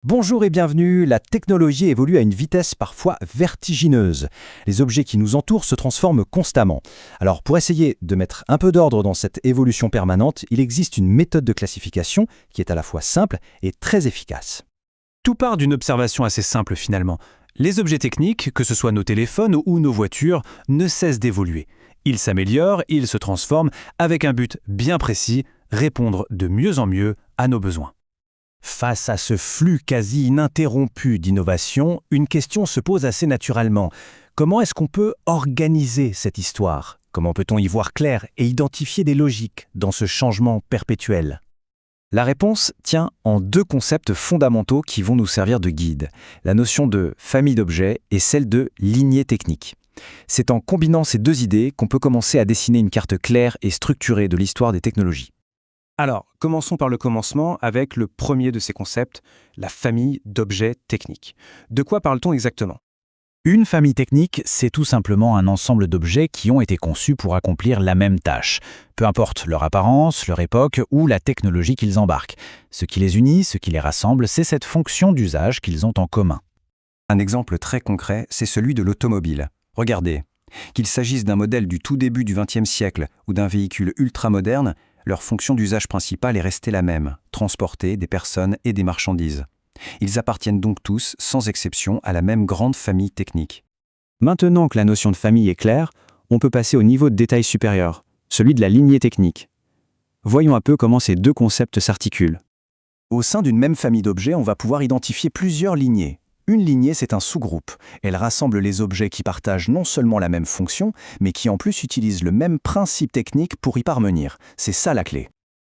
Bonjour et bienvenue, la technologie évolue à une vitesse parfois vertigineuse. Les objets qui nous entourent se transforment constamment. Alors pour essayer de mettre un peu d'ordre dans cette évolution permanente, il existe une méthode de classification qui est à la fois simple et très efficace. Tout part d'une observation assez simple finalement. Les objets techniques, que ce soit nos téléphones ou nos voitures, ne cessent d'évoluer. Ils s'améliorent, ils se transforment avec un but bien précis, répondre de mieux en mieux à nos besoins. Face à ce flux quasi ininterrompu d'innovation, une question se pose assez naturellement. Comment est-ce qu'on peut organiser cette histoire? Comment peut-on y voir clair et identifier des logiques dans ce changement perpétuel? La réponse tient en deux concepts fondamentaux qui vont nous servir de guide. La notion de famille d'objets et celle de lignée technique. C'est en combinant ces deux idées qu'on peut commencer à dessiner une carte claire et structurée de l'histoire des technologies. Alors, commençons par le commencement avec le premier de ces concepts, la famille d'objets techniques. De quoi parle-t-on exactement? Une famille technique, c'est tout simplement un ensemble d'objets qui ont été conçus pour accomplir la même tâche, peu importe leur apparence, leur époque ou la technologie qu'ils embarquent. Ce qui les unit, ce qui les rassemble, c'est cette fonction d'usage qu'ils ont en commun. Un exemple très concret, c'est celui de l'automobile. Regardez, qu'il s'agisse d'un modèle du tout début du XXe siècle ou d'un véhicule ultramoderne, leur fonction d'usage principale est restée la même, transporter des personnes et des marchandises. Ils appartiennent donc tous, sans exception, à la même grande famille technique. Maintenant que la notion de famille est claire, on peut passer au niveau de détail supérieur, celui de la lignée technique. Voyons un peu comment ces deux concepts s'articulent. Au sein d'une même famille d'objets, on va pouvoir identifier plusieurs lignées. Une lignée, c'est un sous-groupe. Elle rassemble les objets qui partagent non seulement la même fonction, mais qui en plus utilisent le même principe technique pour y parvenir. C'est ça la clé.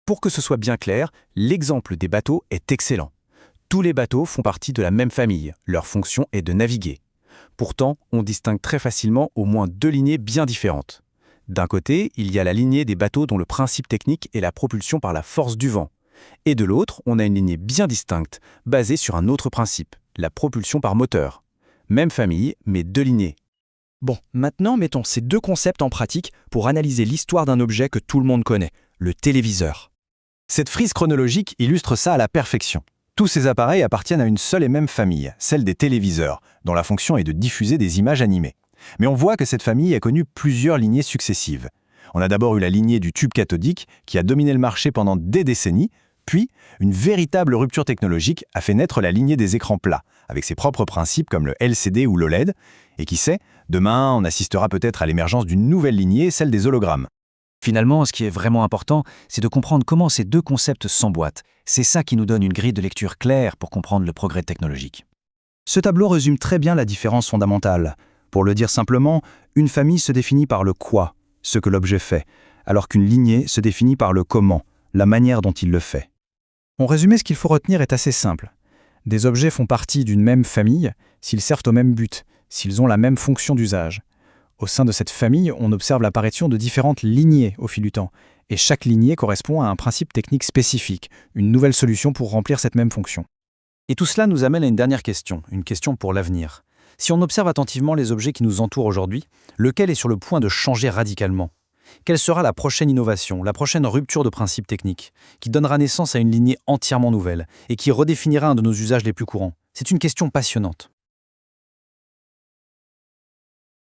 Pour que ce soit bien clair, l'exemple des bateaux est excellent. Tous les bateaux font partie de la même famille. Leur fonction est de naviguer. Pourtant, on distingue très facilement au moins deux lignées bien différentes. D'un côté, il y a la lignée des bateaux dont le principe technique est la propulsion par la force du vent. Et de l'autre, on a une lignée bien distincte, basée sur un autre principe, la propulsion par moteur. Même famille, mais deux lignées. Bon, maintenant mettons ces deux concepts en pratique pour analyser l'histoire d'un objet que tout le monde connaît, le téléviseur. Cette frise chronologique illustre ça à la perfection. Tous ces appareils appartiennent à une seule et même famille, celle des téléviseurs, dont la fonction est de diffuser des images animées. Mais on voit que cette famille a connu plusieurs lignées successives. On a d'abord eu la lignée du tube cathodique, qui a dominé le marché pendant des décennies, puis une véritable rupture technologique a fait naître la lignée des écrans plats, avec ses propres principes comme le LCD ou l'OLED, et qui sait, demain on assistera peut-être à l'émergence d'une nouvelle lignée, celle des hologrammes. Finalement, ce qui est vraiment important, c'est de comprendre comment ces deux concepts s'emboîtent. C'est ça qui nous donne une grille de lecture claire pour comprendre le progrès technologique. Ce tableau résume très bien la différence fondamentale. Pour le dire simplement, une famille se définit par le quoi, ce que l'objet fait, alors qu'une lignée se définit par le comment, la manière dont il le fait. En résumé, ce qu'il faut retenir est assez simple. Des objets font partie d'une même famille s'ils servent au même but, s'ils ont la même fonction d'usage. Au sein de cette famille, on observe l'apparition de différentes lignées au fil du temps, et chaque lignée correspond à un principe technique spécifique, une nouvelle solution pour remplir cette même fonction. Et tout cela nous amène à une dernière question, une question pour l'avenir. Si on observe attentivement les objets qui nous entourent aujourd'hui, lequel est sur le point de changer radicalement ? Quelle sera la prochaine innovation, la prochaine rupture de principe technique, qui donnera naissance à une lignée entièrement nouvelle et qui redéfinira un de nos usages les plus courants? C'est une question passionnante.